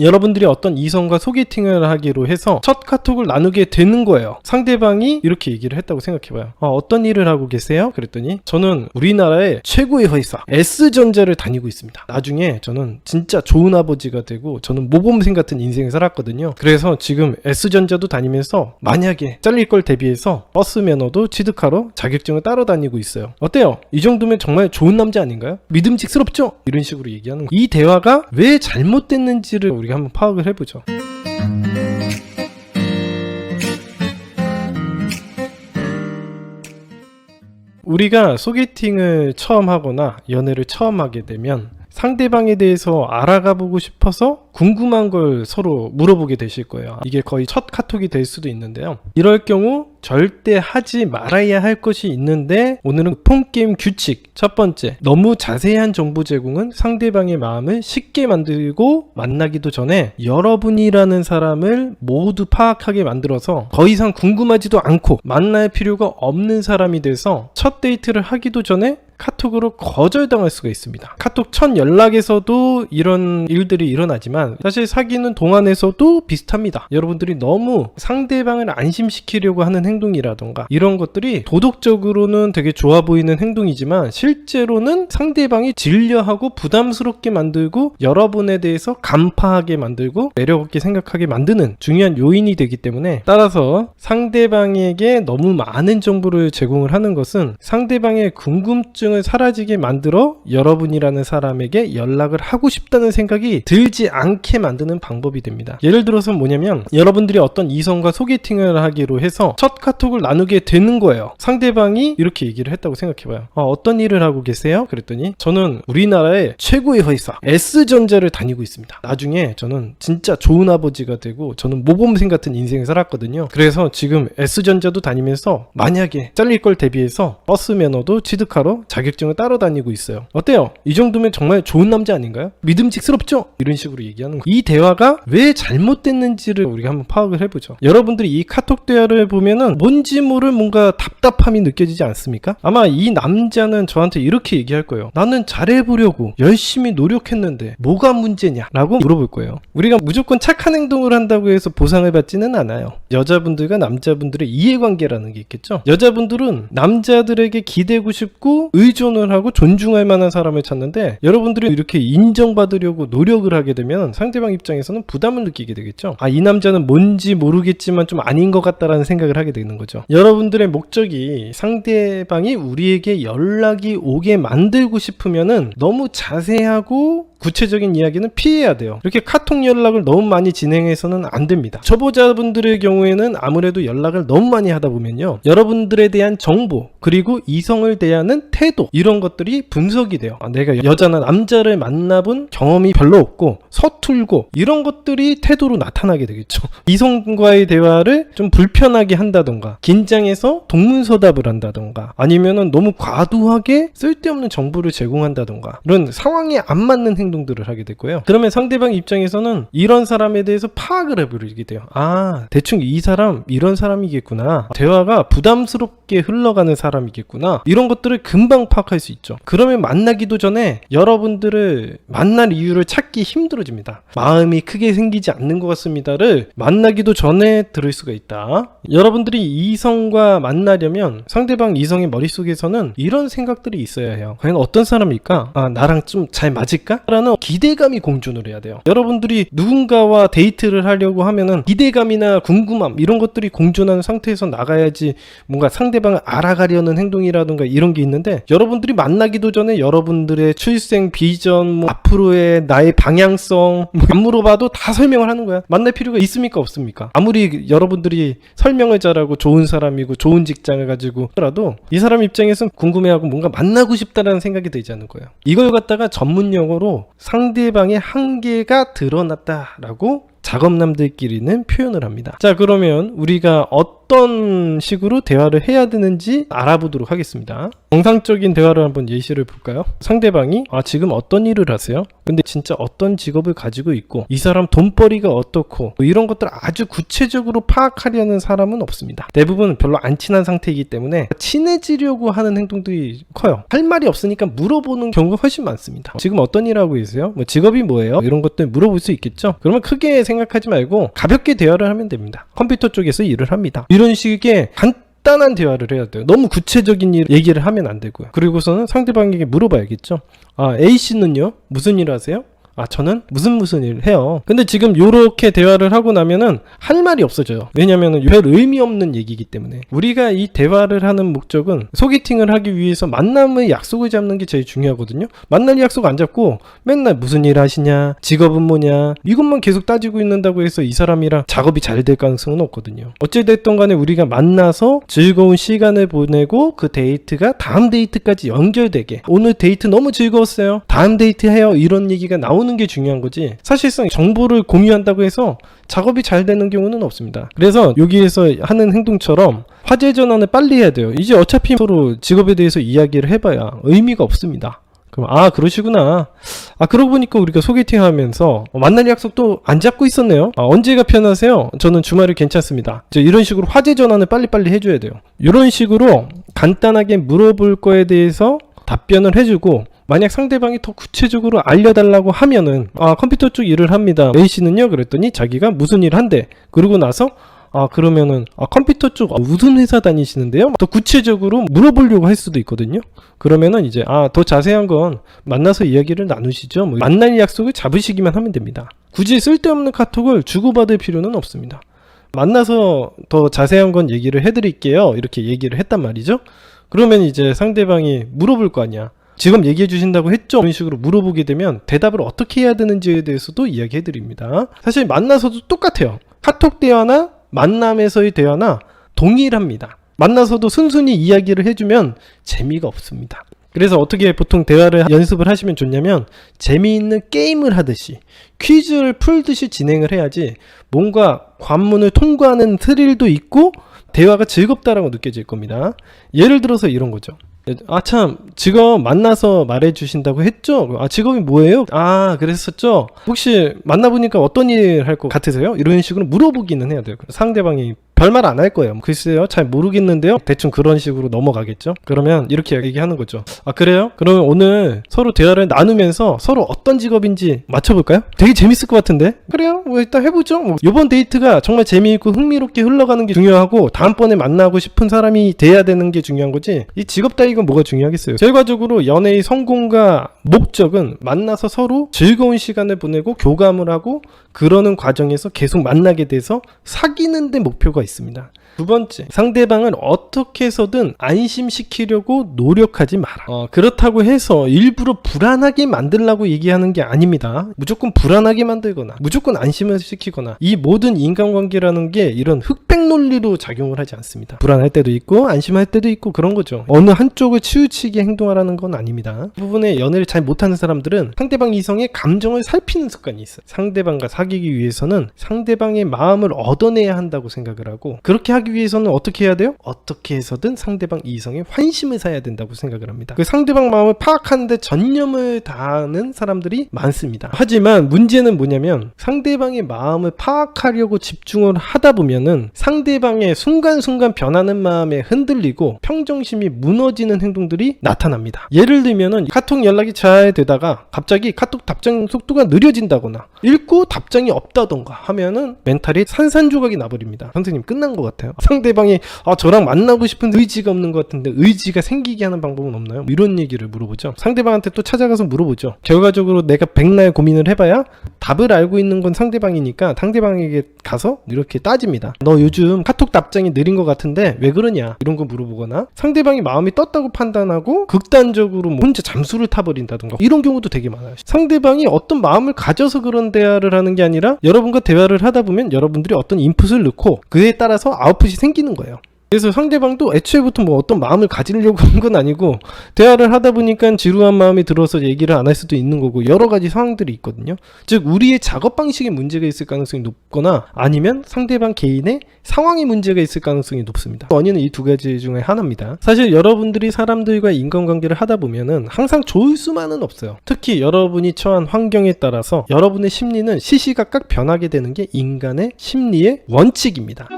여러분들이 어떤 이성과 소개팅을 하기로 해서 첫 카톡을 나누게 되는 거예요. 상대방이 이렇게 얘기를 했다고 생각해봐요. 어떤 일을 하고 계세요? 그랬더니 저는 우리나라의 최고의 회사 S전자를 다니고 있습니다. 나중에 저는 진짜 좋은 아버지가 되고 저는 모범생 같은 인생을 살았거든요. 그래서 지금 S전자도 다니면서 만약에 잘릴 걸 대비해서 버스 면허도 취득하러 자격증을 따러 다니고 있어요. 어때요? 이 정도면 정말 좋은 남자 아닌가요? 믿음직스럽죠? 이런 식으로 얘기하는 거예요. 이 대화가 왜 잘못됐는지를 우리가 한번 파악을 해보죠. 우리가 소개팅을 처음 하거나 연애를 처음 하게 되면 상대방에 대해서 알아가 보고 싶어서 궁금한 걸 서로 물어보게 되실 거예요. 이게 거의 첫 카톡이 될 수도 있는데요. 이럴 경우 절대 하지 말아야 할 것이 있는데 오늘은 폰게임 규칙 첫 번째, 너무 자세한 정보 제공은 상대방의 마음을 쉽게 만들고 만나기도 전에 여러분이라는 사람을 모두 파악하게 만들어서 더 이상 궁금하지도 않고 만날 필요가 없는 사람이 돼서 첫 데이트를 하기도 전에 카톡으로 거절당할 수가 있습니다. 카톡 첫 연락에서도 이런 일들이 일어나지만 사실 사귀는 동안에서도 비슷합니다. 여러분들이 너무 상대방을 안심시키려고 하는 행동이라던가 이런 것들이 도덕적으로는 되게 좋아 보이는 행동이지만 실제로는 상대방이 질려하고 부담스럽게 만들고 여러분에 대해서 간파하게 만들고 매력없게 생각하게 만드는 중요한 요인이 되기 때문에 따라서 상대방에게 너무 많은 정보를 제공을 하는 것은 상대방의 궁금증을 사라지게 만들어 여러분이라는 사람에게 연락을 하고 싶다는 생각이 들지 않게 만드는 방법이 됩니다. 예를 들어서 뭐냐면 여러분들이 어떤 이성과 소개팅을 하기로 해서 첫 카톡을 나누게 되는 거예요. 상대방이 이렇게 얘기를 했다고 생각해봐요. 어떤 일을 하고 계세요? 그랬더니 저는 우리나라의 최고의 회사 S전자를 다니고 있습니다. 나중에 저는 진짜 좋은 아버지가 되고 저는 모범생 같은 인생을 살았거든요. 그래서 지금 S전자도 다니면서 만약에 잘릴 걸 대비해서 버스 면허도 취득하러 자격증을 따러 다니고 있어요. 어때요? 이 정도면 정말 좋은 남자 아닌가요? 믿음직스럽죠? 이런 식으로 얘기하는 거예요. 이 대화가 왜 잘못됐는지를 우리가 한번 파악을 해보죠. 여러분들이 이 카톡 대화를 보면은 뭔지 모를 뭔가 답답함이 느껴지지 않습니까? 아마 이 남자는 저한테 이렇게 얘기할 거예요. 나는 잘해보려고 열심히 노력했는데 뭐가 문제냐? 라고 물어볼 거예요. 우리가 무조건 착한 행동을 한다고 해서 보상을 받지는 않아요. 여자분들과 남자분들의 이해관계라는 게 있겠죠. 여자분들은 남자들에게 기대고 싶고 의존을 하고 존중할 만한 사람을 찾는데 여러분들이 이렇게 인정받으려고 노력을 하게 되면 상대방 입장에서는 부담을 느끼게 되겠죠. 이 남자는 뭔지 모르겠지만 좀 아닌 것 같다라는 생각을 하게 되는 거죠. 여러분들의 목적이 상대방이 우리에게 연락이 오게 만들고 싶으면은 너무 자세하고 구체적인 이야기는 피해야 돼요. 이렇게 카톡 연락을 너무 많이 진행해서는 안 됩니다. 초보자분들의 경우에는 아무래도 연락을 너무 많이 하다 보면요, 여러분들에 대한 정보 그리고 이성을 대하는 태도 이런 것들이 분석이 돼요. 내가 여자나 남자를 만나본 경험이 별로 없고 서툴고 이런 것들이 태도로 나타나게 되겠죠. 이성과의 대화를 좀 불편하게 한다던가 긴장해서 동문서답을 한다던가 아니면은 너무 과도하게 쓸데없는 정보를 제공한다던가 이런 상황에 안 맞는 행동들을 하게 됐고요. 그러면 상대방 입장에서는 이런 사람에 대해서 파악을 해버리게 돼요. 대충 이 사람 이런 사람이겠구나, 대화가 부담스럽게 흘러가는 사람이겠구나, 이런 것들을 금방 파악할 수 있죠. 그러면 만나기도 전에 여러분들을 만날 이유를 찾기 힘들어집니다. 마음이 크게 생기지 않는 것 같습니다를 만나기도 전에 들을 수가 있다. 여러분들이 이성과 만나려면 상대방 이성의 머릿속에서는 이런 생각들이 있어야 해요. 과연 어떤 사람일까? 나랑 좀 잘 맞을까? 라는 기대감이 공존을 해야 돼요. 여러분들이 누군가와 데이트를 하려고 하면은 기대감이나 궁금함 이런 것들이 공존하는 상태에서 나가야지 뭔가 상대방을 알아가려는 행동이라든가 이런 게 있는데, 여러분들이 만나기도 전에 여러분들의 출생 비전, 앞으로의 나의 방향성 안 물어봐도 다 설명을 하는 거야. 만날 필요가 있습니까? 없습니까? 아무리 여러분들이 설명을 잘하고 좋은 사람이고 좋은 직장을 가지고 하더라도 이 사람 입장에서는 궁금해하고 뭔가 만나고 싶다라는 생각이 들지 않는 거예요. 이걸 갖다가 전문 용어로 상대방의 한계가 드러났다라고 작업남들끼리는 표현을 합니다. 자, 그러면 우리가 어떤 식으로 대화를 해야 되는지 알아보도록 하겠습니다. 정상적인 대화를 한번 예시를 볼까요? 상대방이 지금 어떤 일을 하세요? 근데 진짜 어떤 직업을 가지고 있고 이 사람 돈벌이가 어떻고 뭐 이런 것들을 아주 구체적으로 파악하려는 사람은 없습니다. 대부분 별로 안 친한 상태이기 때문에 친해지려고 하는 행동들이 커요. 할 말이 없으니까 물어보는 경우가 훨씬 많습니다. 지금 어떤 일 하고 계세요? 뭐 직업이 뭐예요? 이런 것들 물어볼 수 있겠죠? 그러면 크게 생각하지 말고 가볍게 대화를 하면 됩니다. 컴퓨터 쪽에서 일을 합니다. 이런 식의 간단한 대화를 해야 돼요. 너무 구체적인 얘기를 하면 안 되고요. 그리고서는 상대방에게 물어봐야겠죠. A씨는요? 무슨 일 하세요? 저는 무슨 일을 해요. 근데 지금 요렇게 대화를 하고 나면은 할 말이 없어져요. 왜냐면은 별 의미 없는 얘기이기 때문에. 우리가 이 대화를 하는 목적은 소개팅을 하기 위해서 만남의 약속을 잡는 게 제일 중요하거든요. 만날 약속 안 잡고 맨날 무슨 일 하시냐, 직업은 뭐냐, 이것만 계속 따지고 있는다고 해서 이 사람이랑 작업이 잘 될 가능성은 없거든요. 어찌됐든 간에 우리가 만나서 즐거운 시간을 보내고 그 데이트가 다음 데이트까지 연결되게, 오늘 데이트 너무 즐거웠어요, 다음 데이트 해요, 이런 얘기가 나오는 게 중요한 거지, 사실상 정보를 공유한다고 해서 작업이 잘 되는 경우는 없습니다. 그래서 여기에서 하는 행동처럼 화제 전환을 빨리 해야 돼요. 이제 어차피 서로 직업에 대해서 이야기를 해봐야 의미가 없습니다. 그럼 그러시구나. 그러고 보니까 우리가 소개팅 하면서 만날 약속도 안 잡고 있었네요. 언제가 편하세요? 저는 주말이 괜찮습니다. 이런 식으로 화제 전환을 빨리빨리 해줘야 돼요. 이런 식으로 간단하게 물어볼 거에 대해서 답변을 해주고, 만약 상대방이 더 구체적으로 알려달라고 하면은 컴퓨터 쪽 일을 합니다. A씨는요? 그랬더니 자기가 무슨 일 한대. 그러고 나서 그러면은 컴퓨터 쪽 무슨 회사 다니시는데요? 더 구체적으로 물어보려고 할 수도 있거든요. 그러면은 이제 더 자세한 건 만나서 이야기를 나누시죠. 뭐 만날 약속을 잡으시기만 하면 됩니다. 굳이 쓸데없는 카톡을 주고받을 필요는 없습니다. 만나서 더 자세한 건 얘기를 해드릴게요. 이렇게 얘기를 했단 말이죠. 그러면 이제 상대방이 물어볼 거 아니야. 지금 얘기해 주신다고 했죠? 이런 식으로 물어보게 되면 대답을 어떻게 해야 되는지에 대해서도 이야기해 드립니다. 사실 만나서도 똑같아요. 카톡 대화나 만남에서의 대화나 동일합니다. 만나서도 순순히 이야기를 해주면 재미가 없습니다. 그래서 어떻게 보통 대화를 연습을 하시면 좋냐면, 재미있는 게임을 하듯이 퀴즈를 풀듯이 진행을 해야지 뭔가 관문을 통과하는 스릴도 있고 대화가 즐겁다라고 느껴질 겁니다. 예를 들어서 이런 거죠. 참, 직업 만나서 말해주신다고 했죠? 직업이 뭐예요? 그랬었죠? 혹시 만나보니까 어떤 일 할 것 같으세요? 이런 식으로 물어보기는 해야 돼요. 상대방이 별말 안 할 거예요. 글쎄요, 잘 모르겠는데요? 대충 그런 식으로 넘어가겠죠? 그러면 이렇게 얘기하는 거죠. 그래요? 그러면 오늘 서로 대화를 나누면서 서로 어떤 직업인지 맞춰볼까요? 되게 재밌을 것 같은데? 그래요? 일단 해보죠. 이번 데이트가 정말 재미있고 흥미롭게 흘러가는 게 중요하고, 다음번에 만나고 싶은 사람이 돼야 되는 게 중요한 거지, 이 직업 따위가 뭐가 중요하겠어요. 결과적으로 연애의 성공과 목적은 만나서 서로 즐거운 시간을 보내고 교감을 하고, 그러는 과정에서 계속 만나게 돼서 사귀는 데 목표가 있습니다. 두 번째, 상대방을 어떻게 해서든 안심시키려고 노력하지 마라. 그렇다고 해서 일부러 불안하게 만들려고 얘기하는 게 아닙니다. 무조건 불안하게 만들거나 무조건 안심을 시키거나, 이 모든 인간관계라는 게 이런 흑백 논리로 작용을 하지 않습니다. 불안할 때도 있고 안심할 때도 있고 그런 거죠. 어느 한쪽을 치우치게 행동하라는 건 아닙니다. 이 부분에 연애를 잘 못하는 사람들은 상대방 이성의 감정을 살피는 습관이 있어요. 상대방과 사귀기 위해서는 상대방의 마음을 얻어내야 한다고 생각을 하고, 그렇게 하기 위해서는 어떻게 해야 돼요? 어떻게 해서든 상대방 이성에 환심을 사야 된다고 생각을 합니다. 그 상대방 마음을 파악하는데 전념을 다하는 사람들이 많습니다. 하지만 문제는 뭐냐면, 상대방의 마음을 파악하려고 집중을 하다 보면은 상대방의 순간순간 변하는 마음에 흔들리고 평정심이 무너지는 행동들이 나타납니다. 예를 들면은 카톡 연락이 잘 되다가 갑자기 카톡 답장 속도가 느려진다거나 읽고 답장이 없다던가 하면은 멘탈이 산산조각이 나버립니다. 선생님, 끝난 것 같아요. 상대방이 저랑 만나고 싶은 의지가 없는 것 같은데 의지가 생기게 하는 방법은 없나요? 이런 얘기를 물어보죠. 상대방한테 또 찾아가서 물어보죠. 결과적으로 내가 백날 고민을 해봐야 답을 알고 있는 건 상대방이니까 상대방에게 가서 이렇게 따집니다. 너 요즘 카톡 답장이 느린 것 같은데 왜 그러냐? 이런 거 물어보거나, 상대방이 마음이 떴다고 판단하고 극단적으로 혼자 잠수를 타버린다던가, 이런 경우도 되게 많아요. 상대방이 어떤 마음을 가져서 그런 대화를 하는 게 아니라 여러분과 대화를 하다 보면 여러분들이 어떤 인풋을 넣고 그에 따라서 아웃풋이 생기는 거예요. 그래서 상대방도 애초에부터 뭐 어떤 마음을 가지려고 한 건 아니고 대화를 하다 보니까 지루한 마음이 들어서 얘기를 안 할 수도 있는 거고 여러 가지 상황들이 있거든요. 즉 우리의 작업 방식에 문제가 있을 가능성이 높거나 아니면 상대방 개인의 상황에 문제가 있을 가능성이 높습니다. 원인은 이 두 가지 중에 하나입니다. 사실 여러분들이 사람들과 인간관계를 하다 보면은 항상 좋을 수만은 없어요. 특히 여러분이 처한 환경에 따라서 여러분의 심리는 시시각각 변하게 되는 게 인간의 심리의 원칙입니다.